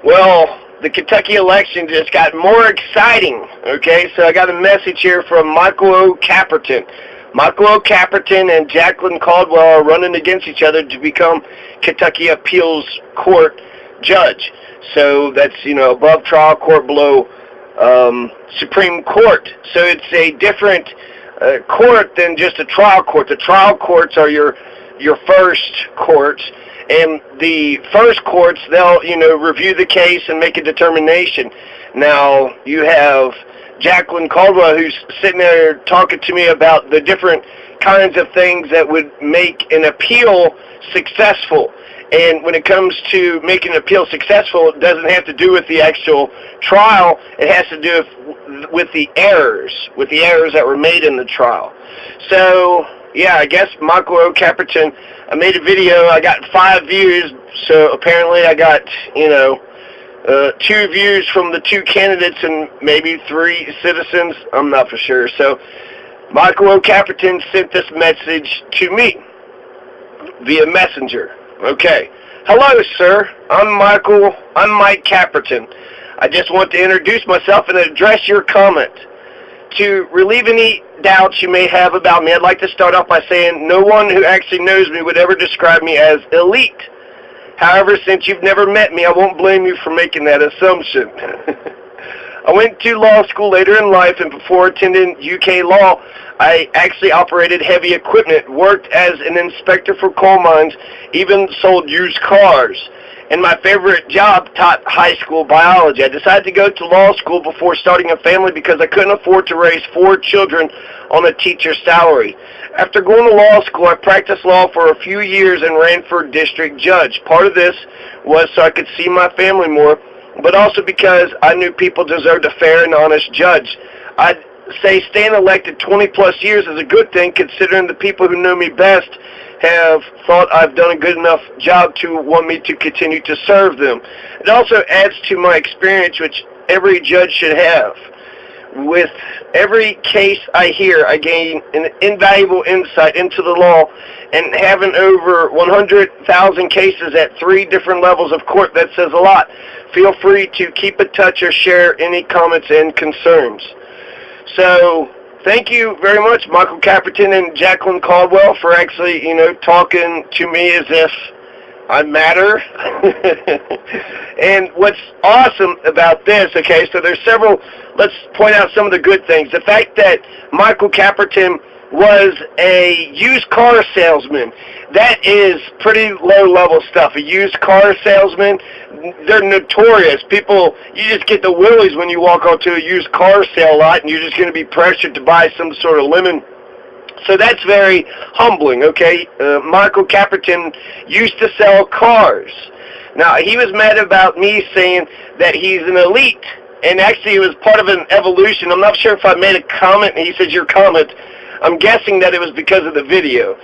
Well, the Kentucky election just got more exciting, okay? So I got a message here from Michael O. Caperton. Michael O. Caperton and Jacqueline Caldwell are running against each other to become Kentucky Appeals Court judge. So that's, above trial court, below Supreme Court. So it's a different court than just a trial court. The trial courts are your first courts, and the first courts, they'll, review the case and make a determination. Now, you have Jacqueline Caldwell, who's sitting there talking to me about the different kinds of things that would make an appeal successful. And when it comes to making an appeal successful, it doesn't have to do with the actual trial. It has to do with the errors that were made in the trial. So, yeah, I guess Michael O. Caperton, I made a video. I got 5 views, so apparently I got, 2 views from the 2 candidates and maybe 3 citizens. I'm not for sure. So Michael O. Caperton sent this message to me via messenger. Okay. Hello, sir. I'm Mike Caperton. I just want to introduce myself and address your comment. To relieve any doubts you may have about me, I'd like to start off by saying no one who actually knows me would ever describe me as elite. However, since you've never met me, I won't blame you for making that assumption. I went to law school later in life, and before attending UK law, I actually operated heavy equipment, worked as an inspector for coal mines, even sold used cars. And my favorite job, taught high school biology. I decided to go to law school before starting a family because I couldn't afford to raise 4 children on a teacher's salary. After going to law school, I practiced law for a few years and ran for district judge. Part of this was so I could see my family more, but also because I knew people deserved a fair and honest judge. I'd say staying elected 20-plus years is a good thing, considering the people who know me best have thought I've done a good enough job to want me to continue to serve them. It also adds to my experience, which every judge should have. With every case I hear, I gain an invaluable insight into the law, and having over 100,000 cases at 3 different levels of court, that says a lot. Feel free to keep in touch or share any comments and concerns. So, thank you very much, Michael Caperton and Jacqueline Caldwell, for actually, talking to me as if I matter. And what's awesome about this, okay, so there's several, let's point out some of the good things. The fact that Michael Caperton was a used car salesman, that is pretty low-level stuff. A used car salesman, they're notorious. People, you just get the willies when you walk onto a used car sale lot, and you're just going to be pressured to buy some sort of lemon. So that's very humbling, okay? Michael Caperton used to sell cars. Now, he was mad about me saying that he's an elite, and actually it was part of an evolution. I'm not sure if I made a comment, and he says your comment. I'm guessing that it was because of the video.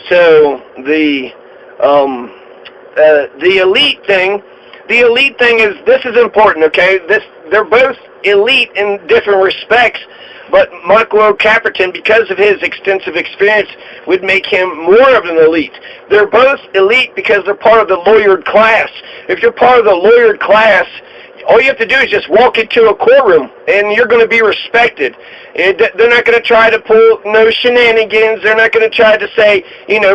So the elite thing is, this is important, okay? They're both elite in different respects, but Michael O. Caperton, because of his extensive experience, would make him more of an elite. They're both elite because they're part of the lawyered class. If you're part of the lawyered class, all you have to do is just walk into a courtroom, and you're going to be respected. They're not going to try to pull no shenanigans. They're not going to try to say,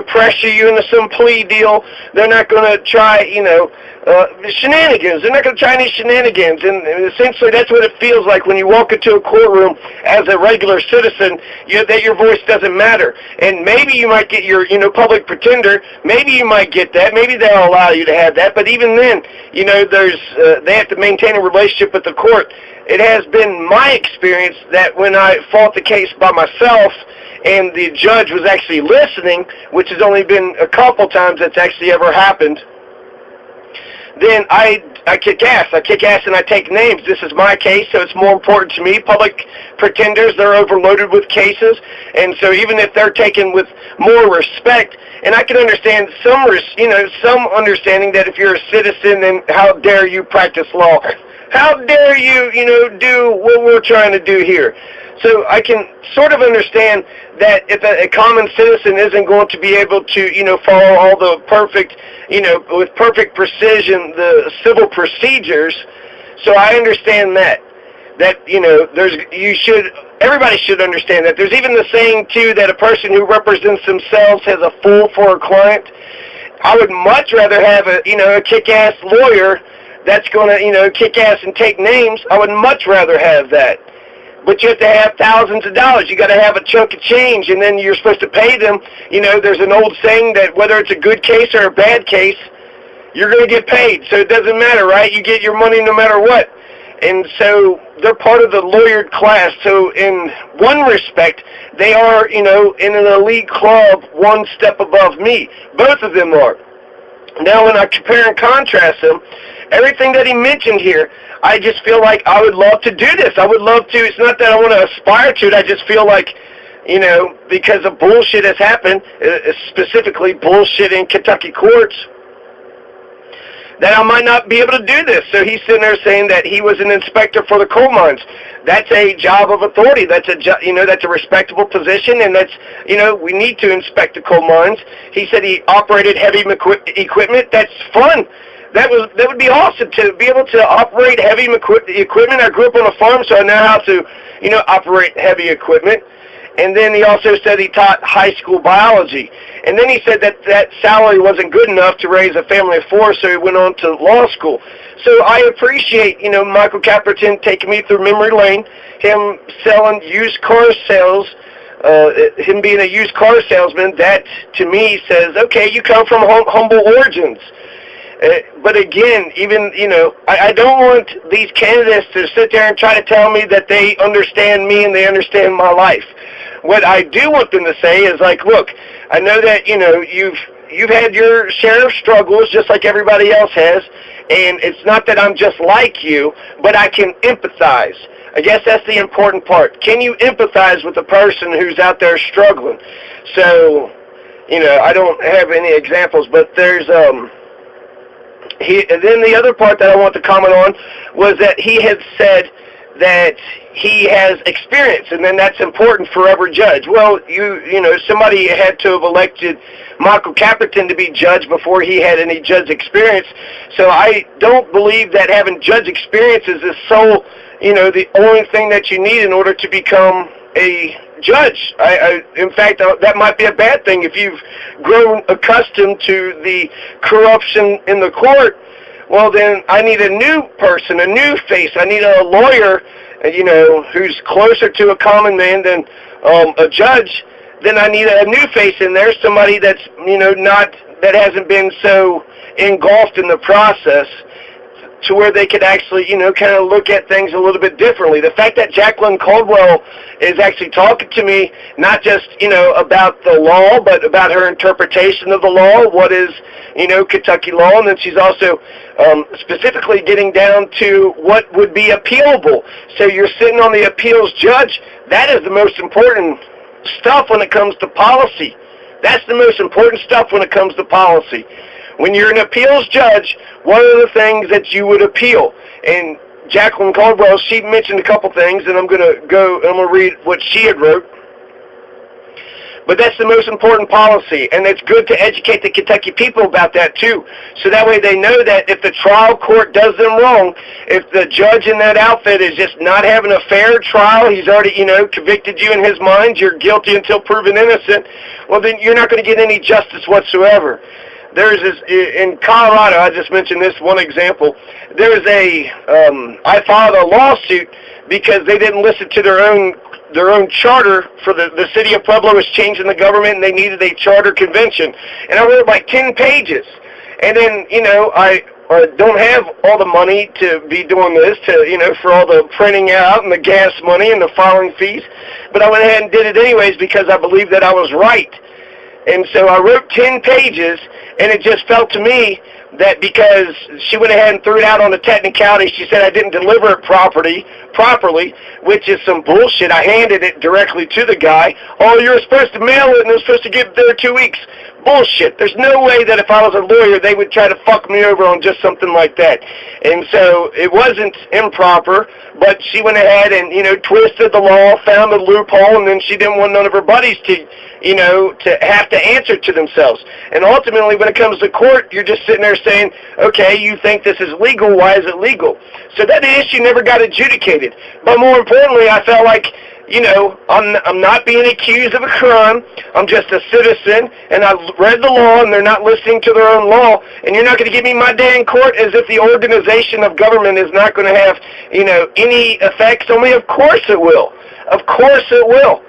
pressure you into some plea deal. They're not going to try, shenanigans. They're not going to try any shenanigans. And essentially, that's what it feels like when you walk into a courtroom as a regular citizen, that your voice doesn't matter. And maybe you might get your, public pretender. Maybe you might get that. Maybe they'll allow you to have that. But even then, they have to maintain a relationship with the court. It has been my experience that when I fought the case by myself and the judge was actually listening, which has only been a couple times that's actually ever happened, then I kick ass. I kick ass and I take names. This is my case, so it's more important to me. Public pretenders, they're overloaded with cases, and so even if they're taken with more respect, and I can understand some understanding that if you're a citizen, then how dare you practice law? How dare you, do what we're trying to do here? So I can sort of understand that if a common citizen isn't going to be able to, follow all the perfect, with perfect precision, the civil procedures. So I understand that, everybody should understand that. There's even the saying, too, that a person who represents themselves has a fool for a client. I would much rather have a kick-ass lawyer that's going to, kick ass and take names. I would much rather have that. But you have to have thousands of dollars. You got to have a chunk of change, and then you're supposed to pay them. There's an old saying that whether it's a good case or a bad case, you're going to get paid. So it doesn't matter, right? You get your money no matter what. And so they're part of the lawyered class. So in one respect, they are, in an elite club one step above me. Both of them are. Now, when I compare and contrast them, everything that he mentioned here, I just feel like I would love to do this. I would love to. It's not that I want to aspire to it. I just feel like, because of bullshit has happened, specifically bullshit in Kentucky courts, that I might not be able to do this. So he's sitting there saying that he was an inspector for the coal mines. That's a job of authority. That's that's a respectable position, and that's, we need to inspect the coal mines. He said he operated heavy equipment. That's fun. That would be awesome to be able to operate heavy equipment. I grew up on a farm, so I know how to, operate heavy equipment. And then he also said he taught high school biology. And then he said that salary wasn't good enough to raise a family of four, so he went on to law school. So I appreciate, Michael Caperton taking me through memory lane, him selling used car sales, him being a used car salesman. That, to me, says, okay, you come from humble origins. But again, even, I don't want these candidates to sit there and try to tell me that they understand me and they understand my life. What I do want them to say is like, look, I know that, you've had your share of struggles just like everybody else has, and it's not that I'm just like you, but I can empathize. I guess that's the important part. Can you empathize with the person who's out there struggling? So, I don't have any examples, but there's, and then the other part that I want to comment on was that he had said that he has experience, and then that's important for every judge. Well, somebody had to have elected Michael Caperton to be judge before he had any judge experience. So I don't believe that having judge experience is the sole, the only thing that you need in order to become a judge. In fact, that might be a bad thing if you've grown accustomed to the corruption in the court. Well, then I need a new person, a new face. I need a lawyer, who's closer to a common man than a judge. Then I need a new face in there, somebody that's, that hasn't been so engulfed in the process, to where they could actually, kind of look at things a little bit differently. The fact that Jacqueline Caldwell is actually talking to me, not just, about the law, but about her interpretation of the law, what is, Kentucky law, and then she's also specifically getting down to what would be appealable. So you're sitting on the appeals judge. That is the most important stuff when it comes to policy. That's the most important stuff when it comes to policy. When you're an appeals judge, what are the things that you would appeal? And Jacqueline Caldwell, she mentioned a couple things, and I'm going to read what she had wrote. But that's the most important policy, and it's good to educate the Kentucky people about that too. So that way they know that if the trial court does them wrong, if the judge in that outfit is just not having a fair trial, he's already, convicted you in his mind, you're guilty until proven innocent, well then you're not going to get any justice whatsoever. There's this, in Colorado, I just mentioned this one example, there's I filed a lawsuit because they didn't listen to their own charter for the city of Pueblo was changing the government and they needed a charter convention. And I wrote like 10 pages. And then, I don't have all the money to be doing this, for all the printing out and the gas money and the filing fees. But I went ahead and did it anyways because I believed that I was right. And so I wrote 10 pages, and it just felt to me, that because she went ahead and threw it out on the technicality, she said I didn't deliver it properly, which is some bullshit. I handed it directly to the guy. Oh, you're supposed to mail it and it was supposed to get there 2 weeks. Bullshit. There's no way that if I was a lawyer, they would try to fuck me over on just something like that. And so it wasn't improper, but she went ahead and, twisted the law, found a loophole, and then she didn't want none of her buddies to, to have to answer to themselves. And ultimately, when it comes to court, you're just sitting there saying, okay, you think this is legal, why is it legal? So that issue never got adjudicated. But more importantly, I felt like, I'm not being accused of a crime. I'm just a citizen, and I've read the law, and they're not listening to their own law. And you're not going to give me my day in court as if the organization of government is not going to have, any effects on me. Of course it will. Of course it will.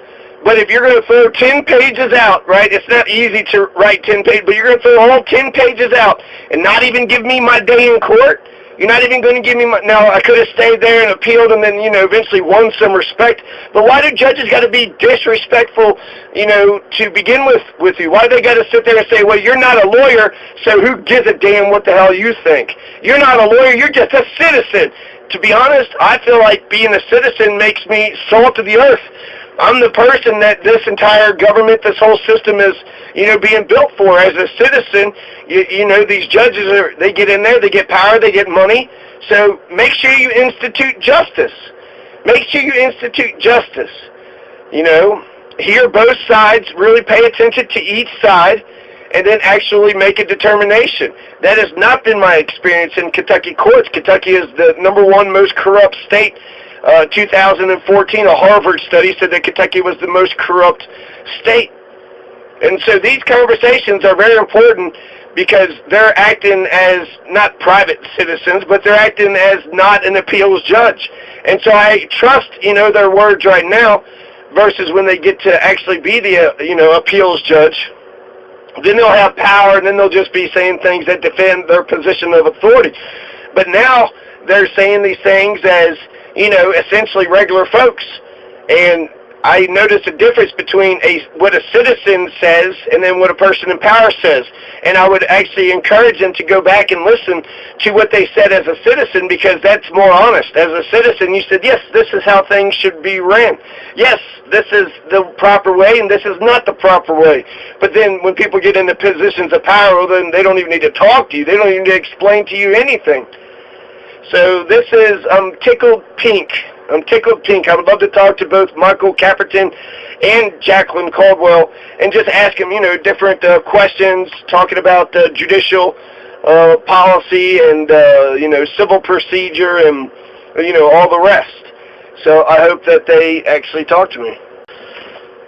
But if you're going to throw 10 pages out, right, it's not easy to write 10 pages, but you're going to throw all 10 pages out and not even give me my day in court? You're not even going to give me my... Now, I could have stayed there and appealed and then, eventually won some respect. But why do judges got to be disrespectful, to begin with you? Why do they got to sit there and say, well, you're not a lawyer, so who gives a damn what the hell you think? You're not a lawyer, you're just a citizen. To be honest, I feel like being a citizen makes me salt of the earth. I'm the person that this entire government, this whole system is, being built for. As a citizen, these judges they get in there, they get power, they get money. So make sure you institute justice. Make sure you institute justice. Hear both sides, really pay attention to each side, and then actually make a determination. That has not been my experience in Kentucky courts. Kentucky is the #1 most corrupt state. 2014, a Harvard study said that Kentucky was the most corrupt state. And so these conversations are very important because they're acting as not private citizens, but they're acting as not an appeals judge. And so I trust, their words right now versus when they get to actually be the, appeals judge. Then they'll have power, and then they'll just be saying things that defend their position of authority. But now they're saying these things as, essentially regular folks. And I noticed a difference between what a citizen says and then what a person in power says. And I would actually encourage them to go back and listen to what they said as a citizen, because that's more honest. As a citizen, you said, yes, this is how things should be ran. Yes, this is the proper way, and this is not the proper way. But then when people get into positions of power, well, then they don't even need to talk to you. They don't even need to explain to you anything. So this is, I'm tickled pink. I'm tickled pink. I would love to talk to both Michael Caperton and Jacqueline Caldwell and just ask them, different questions, talking about judicial policy and, civil procedure and, all the rest. So I hope that they actually talk to me.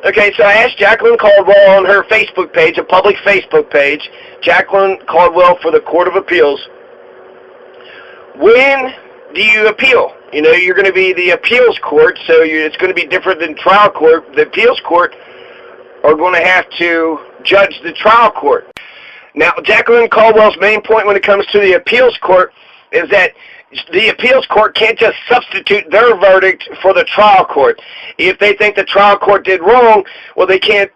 Okay, so I asked Jacqueline Caldwell on her Facebook page, a public Facebook page, Jacqueline Caldwell for the Court of Appeals, when do you appeal? You're going to be the appeals court, so it's going to be different than trial court. The appeals court are going to have to judge the trial court. Now, Jacqueline Caldwell's main point when it comes to the appeals court is that the appeals court can't just substitute their verdict for the trial court. If they think the trial court did wrong, well, they can't,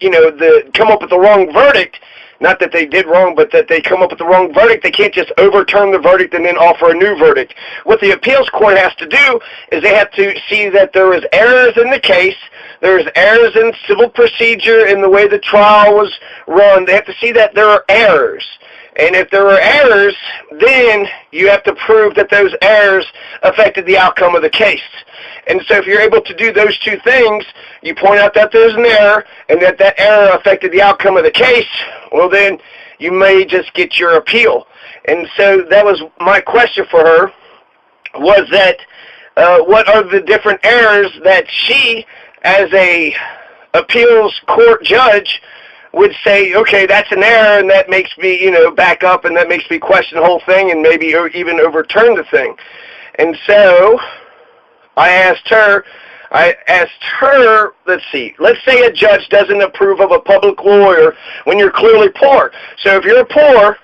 come up with the wrong verdict. Not that they did wrong, but that they come up with the wrong verdict. They can't just overturn the verdict and then offer a new verdict. What the appeals court has to do is they have to see that there was errors in the case, there's errors in civil procedure in the way the trial was run. They have to see that there are errors. And if there are errors, then you have to prove that those errors affected the outcome of the case. And so if you're able to do those two things, you point out that there's an error and that that error affected the outcome of the case, well then you may just get your appeal. And so that was my question for her, was that what are the different errors that she, as a appeals court judge, would say, okay, that's an error, and that makes me, back up, and that makes me question the whole thing, and maybe even overturn the thing. And so I asked her, let's see, let's say a judge doesn't approve of a public lawyer when you're clearly poor. So if you're poor,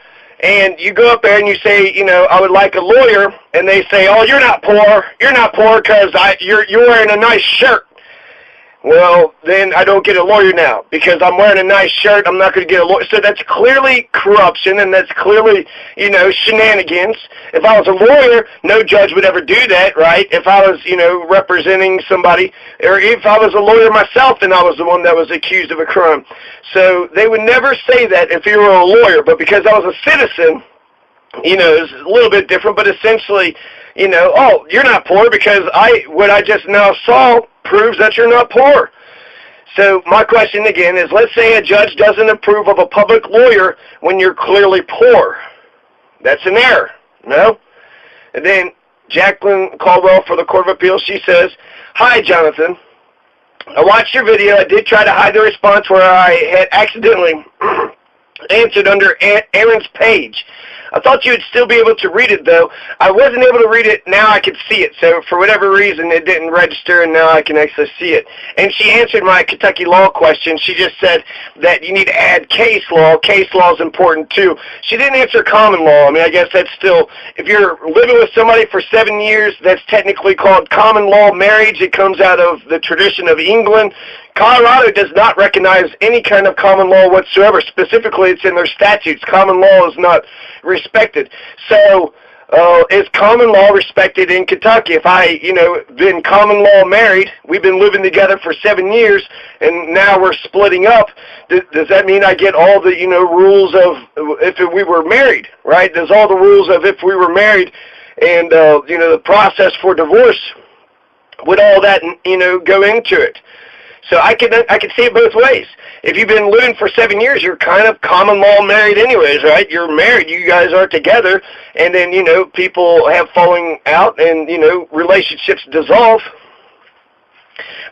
and you go up there and you say, I would like a lawyer, and they say, oh, you're not poor because you're wearing a nice shirt. Well, then I don't get a lawyer now because I'm wearing a nice shirt. I'm not going to get a lawyer. So that's clearly corruption, and that's clearly, shenanigans. If I was a lawyer, no judge would ever do that, right? If I was, representing somebody, or if I was a lawyer myself and I was the one that was accused of a crime. So they would never say that if you were a lawyer, but because I was a citizen, it's a little bit different, but essentially, oh, you're not poor because what I just now saw proves that you're not poor. So my question again is, let's say a judge doesn't approve of a public lawyer when you're clearly poor. That's an error, no? And then Jacqueline Caldwell for the Court of Appeals, she says, "Hi, Jonathan. I watched your video. I did try to hide the response where I had accidentally answered under Aaron's page. I thought you would still be able to read it, though. I wasn't able to read it. Now I could see it. So for whatever reason, it didn't register, and now I can actually see it." And she answered my Kentucky law question. She just said that you need to add case law. Case law is important, too. She didn't answer common law. I mean, I guess that's still, if you're living with somebody for 7 years, that's technically called common law marriage. It comes out of the tradition of England. Colorado does not recognize any kind of common law whatsoever. Specifically, it's in their statutes. Common law is not respected. So, is common law respected in Kentucky? If I, been common law married, we've been living together for 7 years, and now we're splitting up, does that mean I get all the, rules of if we were married, right? There's all the rules of if we were married, and, the process for divorce, would all that, go into it? So I can see it both ways. If you've been living for 7 years, you're kind of common law married anyways, right? You're married, you guys are together, and then, people have falling out and, relationships dissolve.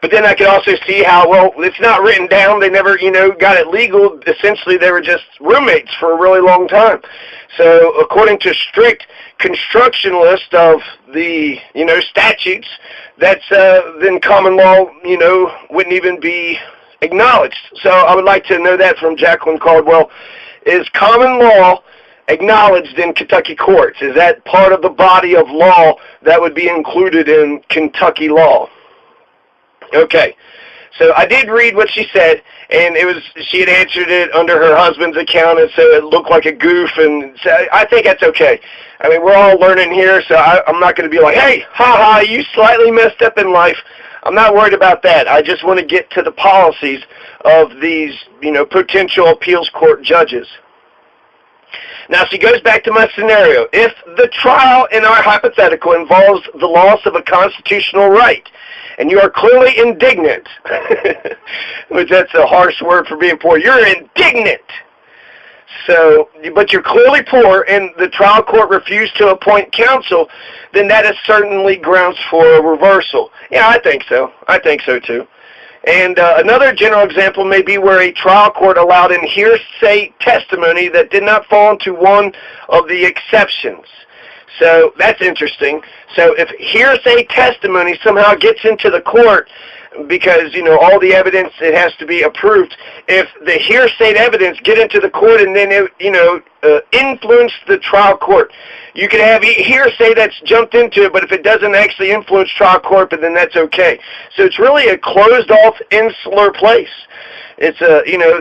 But then I could also see how, well, it's not written down. They never, got it legal. Essentially, they were just roommates for a really long time. So according to strict construction list of the, statutes, that's then common law, wouldn't even be acknowledged. So I would like to know that from Jacqueline Caldwell. Is common law acknowledged in Kentucky courts? Is that part of the body of law that would be included in Kentucky law? Okay, so I did read what she said, and she had answered it under her husband's account, and so it looked like a goof, and so I think that's okay. I mean, we're all learning here, so I'm not going to be like, hey, ha-ha, you slightly messed up in life. I'm not worried about that. I just want to get to the policies of these, potential appeals court judges. Now, she goes back to my scenario. If the trial in our hypothetical involves the loss of a constitutional right, and you are clearly indignant, which that's a harsh word for being poor, you're indignant. So, but you're clearly poor, and the trial court refused to appoint counsel, then that is certainly grounds for a reversal. Yeah, I think so. I think so, too. And another general example may be where a trial court allowed in hearsay testimony that did not fall into one of the exceptions. So that's interesting. So if hearsay testimony somehow gets into the court, because, all the evidence, it has to be approved. If the hearsay evidence get into the court and then it, influence the trial court, you can have hearsay that's jumped into it, but if it doesn't actually influence trial court, then that's okay. So it's really a closed-off, insular place. It's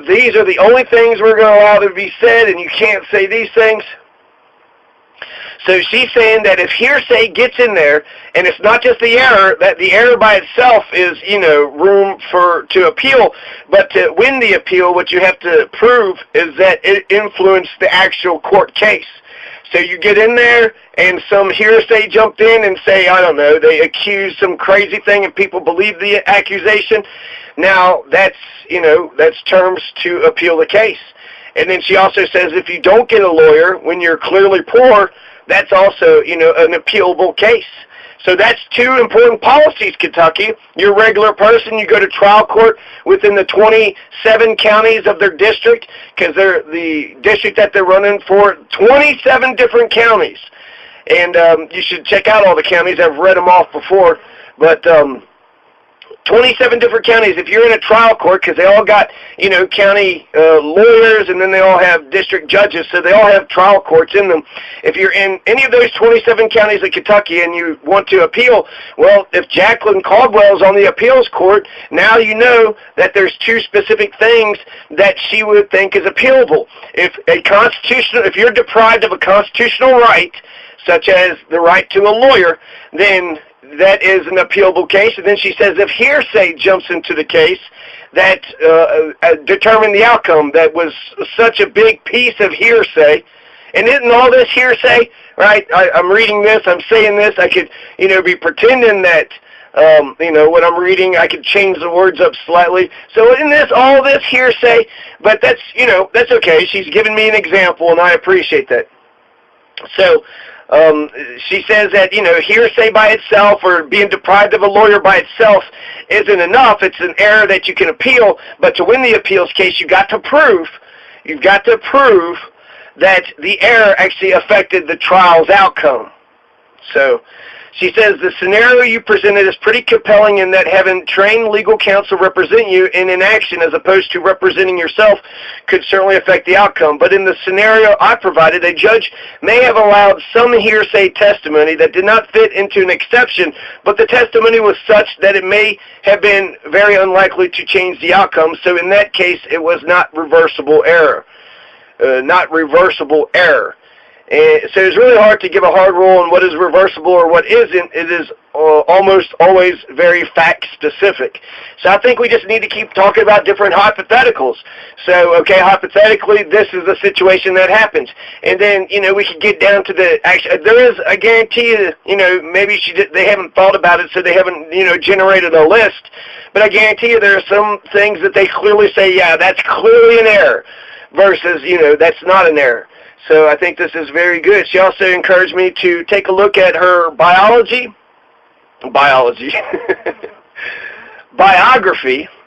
these are the only things we're going to allow to be said, and you can't say these things. So she's saying that if hearsay gets in there, and it's not just the error, that the error by itself is, room to appeal, but to win the appeal, what you have to prove is that it influenced the actual court case. So you get in there, and some hearsay jumped in and say, I don't know, they accused some crazy thing, and people believe the accusation. Now, that's terms to appeal the case. And then she also says if you don't get a lawyer when you're clearly poor, that's also, an appealable case. So that's two important policies, Kentucky. You're a regular person, you go to trial court within the 27 counties of their district, because they're the district that they're running for, 27 different counties. And you should check out all the counties. I've read them off before. But 27 different counties. If you're in a trial court, because they all got, county lawyers, and then they all have district judges, so they all have trial courts in them. If you're in any of those 27 counties of Kentucky and you want to appeal, well, if Jacqueline Caldwell is on the appeals court, now you know that there's two specific things that she would think is appealable. If you're deprived of a constitutional right, such as the right to a lawyer, then that is an appealable case. And then she says if hearsay jumps into the case, that determined the outcome. That was such a big piece of hearsay. And isn't all this hearsay, right? I'm reading this, I'm saying this, I could, be pretending that, what I'm reading, I could change the words up slightly. So isn't all this hearsay? But that's, that's okay. She's giving me an example, and I appreciate that. So, she says that, hearsay by itself or being deprived of a lawyer by itself isn't enough. It's an error that you can appeal, but to win the appeals case, you've got to prove that the error actually affected the trial's outcome. So she says the scenario you presented is pretty compelling in that having trained legal counsel represent you in an action as opposed to representing yourself could certainly affect the outcome. But in the scenario I provided, a judge may have allowed some hearsay testimony that did not fit into an exception, but the testimony was such that it may have been very unlikely to change the outcome. So in that case, it was not reversible error. So it's really hard to give a hard rule on what is reversible or what isn't. It is almost always very fact-specific. So I think we just need to keep talking about different hypotheticals. So, okay, hypothetically, this is the situation that happens. And then, we could get down to the actual, there is, I guarantee you, maybe they haven't thought about it, so they haven't, generated a list. But I guarantee you there are some things that they clearly say, yeah, that's clearly an error, versus, that's not an error. So I think this is very good. She also encouraged me to take a look at her biography,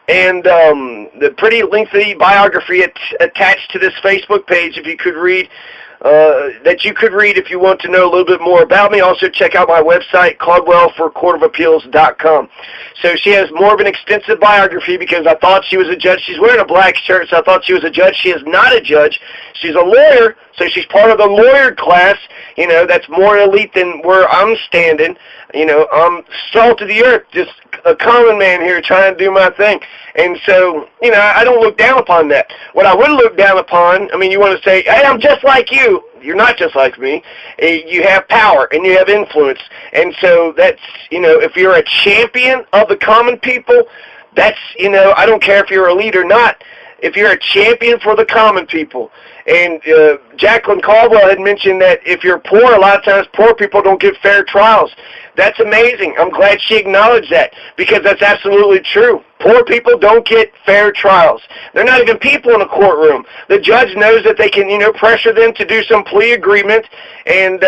and the pretty lengthy biography attached to this Facebook page. If you could read, that you could read if you want to know a little bit more about me. Also check out my website, caldwellforcourtofappeals.com. So she has more of an extensive biography because I thought she was a judge. She's wearing a black shirt, so I thought she was a judge. She is not a judge. She's a lawyer, so she's part of the lawyer class, that's more elite than where I'm standing. I'm salt of the earth, just a common man here trying to do my thing. And so, I don't look down upon that. What I would look down upon, you want to say, hey, I'm just like you. You're not just like me. You have power and you have influence. And so that's, if you're a champion of the common people, that's, I don't care if you're elite or not. If you're a champion for the common people. And Jacqueline Caldwell had mentioned that if you're poor, a lot of times poor people don't get fair trials. That's amazing. I'm glad she acknowledged that because that's absolutely true. Poor people don't get fair trials. They're not even people in a courtroom. The judge knows that they can, pressure them to do some plea agreement, and,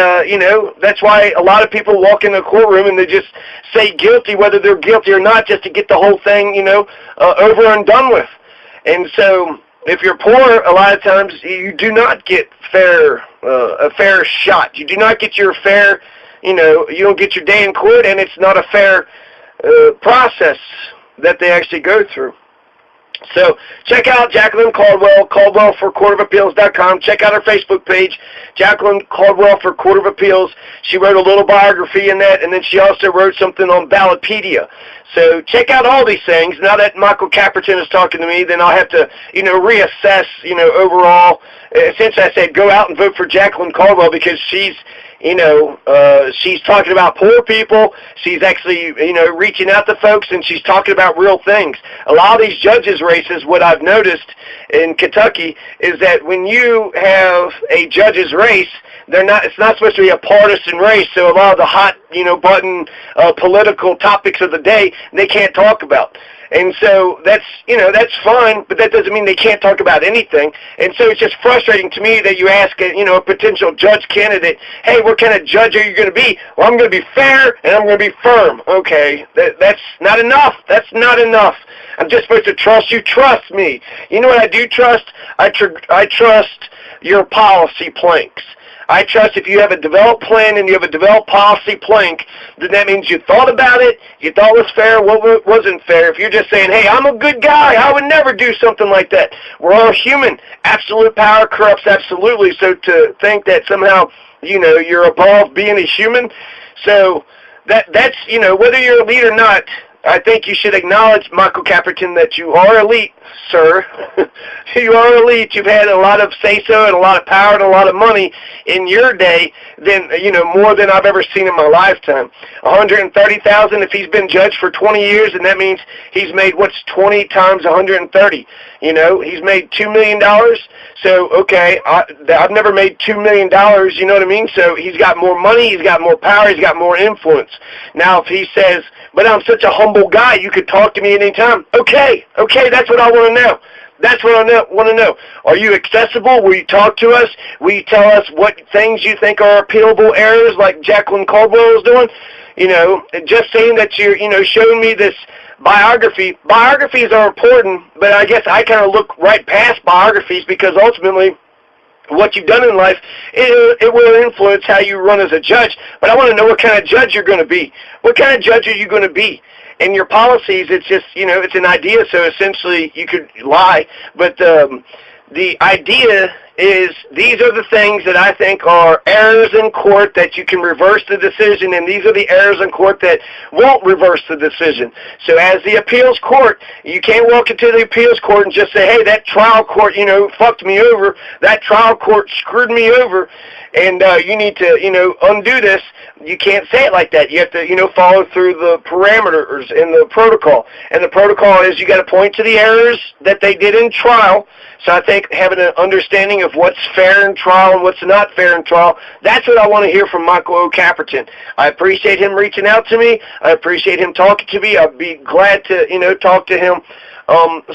that's why a lot of people walk in the courtroom and they just say guilty whether they're guilty or not just to get the whole thing, over and done with. And so if you're poor, a lot of times you do not get a fair shot. You do not get your fair, you don't get your day in court, and it's not a fair process that they actually go through. So check out Jacqueline Caldwell, caldwellforcourtofappeals.com. Check out her Facebook page, Jacqueline Caldwell for Court of Appeals. She wrote a little biography in that, and then she also wrote something on Ballotpedia. So check out all these things. Now that Michael Caperton is talking to me, then I'll have to, reassess, overall. Since I said go out and vote for Jacqueline Caldwell because she's talking about poor people. She's actually, reaching out to folks, and she's talking about real things. A lot of these judges' races, what I've noticed in Kentucky, is that when you have a judge's race, it's not supposed to be a partisan race, so a lot of the hot, button political topics of the day, they can't talk about. And so that's fine, but that doesn't mean they can't talk about anything. And so it's just frustrating to me that you ask a potential judge candidate, hey, what kind of judge are you going to be? Well, I'm going to be fair and I'm going to be firm. Okay, that's not enough. That's not enough. I'm just supposed to trust you. Trust me. You know what I do trust? I trust your policy planks. I trust if you have a developed plan and you have a developed policy plank, then that means you thought about it, you thought it was fair, what wasn't fair. If you're just saying, hey, I'm a good guy, I would never do something like that. We're all human. Absolute power corrupts absolutely. So to think that somehow, you're above being a human, so that's, whether you're elite or not, I think you should acknowledge, Michael Caperton, that you are elite, sir. You are elite. You've had a lot of say-so and a lot of power and a lot of money in your day than, more than I've ever seen in my lifetime. $130,000 if he's been judged for 20 years, and that means he's made, 20 times 130? He's made $2 million. So, okay, I've never made $2 million, you know what I mean? So he's got more money, he's got more power, he's got more influence. Now, if he says, but I'm such a humble guy, you could talk to me at any time. Okay, that's what I want to know. That's what I want to know. Are you accessible? Will you talk to us? Will you tell us what things you think are appealable errors like Jacqueline Caldwell is doing? Just saying that you're, showing me this biography. Biographies are important, but I guess I kind of look right past biographies because ultimately what you've done in life, it will influence how you run as a judge. But I want to know what kind of judge you're going to be. What kind of judge are you going to be? And your policies, it's just, it's an idea, so essentially you could lie. But the idea is these are the things that I think are errors in court that you can reverse the decision, and these are the errors in court that won't reverse the decision. So as the appeals court, you can't walk into the appeals court and just say, hey, that trial court, fucked me over. That trial court screwed me over, and you need to, undo this. You can't say it like that. You have to, follow through the parameters in the protocol. And the protocol is you got to point to the errors that they did in trial. So I think having an understanding of what's fair in trial and what's not fair in trial, that's what I want to hear from Michael O. Caperton. I appreciate him reaching out to me. I appreciate him talking to me. I'd be glad to, talk to him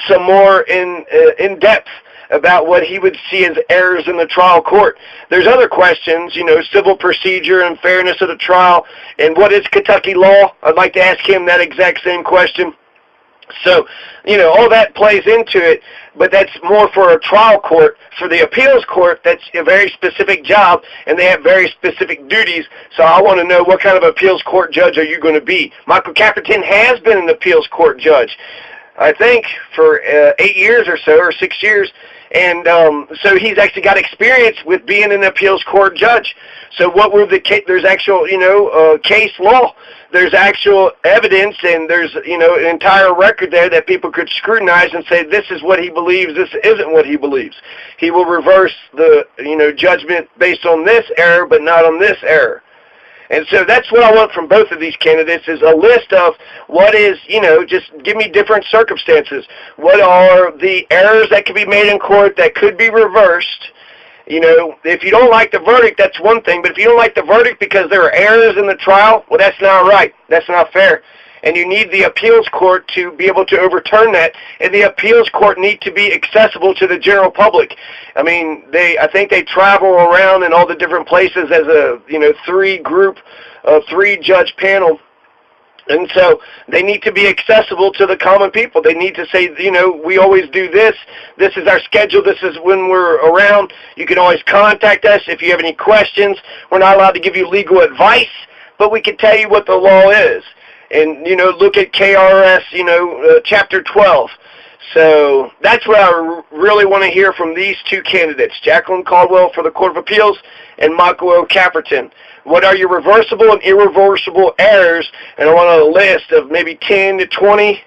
some more in depth about what he would see as errors in the trial court. There's other questions, civil procedure and fairness of the trial, and what is Kentucky law? I'd like to ask him that exact same question. So, all that plays into it, but that's more for a trial court. For the appeals court, that's a very specific job, and they have very specific duties. So I want to know, what kind of appeals court judge are you going to be? Michael Caperton has been an appeals court judge, I think, for 8 years or so, or 6 years. And so he's actually got experience with being an appeals court judge. So what were there's actual, case law. There's actual evidence, and there's, an entire record there that people could scrutinize and say, this is what he believes, this isn't what he believes. He will reverse the, judgment based on this error, but not on this error. And so that's what I want from both of these candidates, is a list of what is, just give me different circumstances. What are the errors that could be made in court that could be reversed? If you don't like the verdict, that's one thing. But if you don't like the verdict because there are errors in the trial, well, that's not right. That's not fair. And you need the appeals court to be able to overturn that. And the appeals court need to be accessible to the general public. I mean, I think they travel around in all the different places as a, three-judge panel. And so they need to be accessible to the common people. They need to say, we always do this. This is our schedule. This is when we're around. You can always contact us if you have any questions. We're not allowed to give you legal advice, but we can tell you what the law is. And, look at KRS, Chapter 12. So that's what I really want to hear from these two candidates, Jacqueline Caldwell for the Court of Appeals and Michael O. Caperton. What are your reversible and irreversible errors? And I want a list of maybe 10 to 20.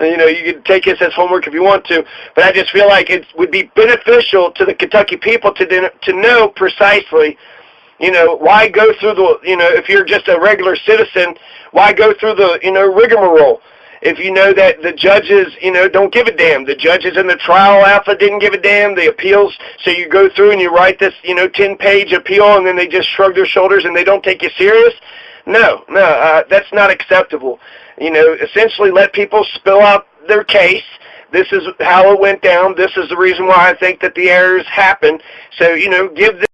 You can take this as homework if you want to. But I just feel like it would be beneficial to the Kentucky people to know precisely, why go through the, if you're just a regular citizen, why go through the, rigmarole? If you know that the judges, don't give a damn. The judges in the trial alpha didn't give a damn. The appeals, so you go through and you write this, 10-page appeal, and then they just shrug their shoulders and they don't take you serious. No, that's not acceptable. Essentially let people spill out their case. This is how it went down. This is the reason why I think that the errors happened. So, give them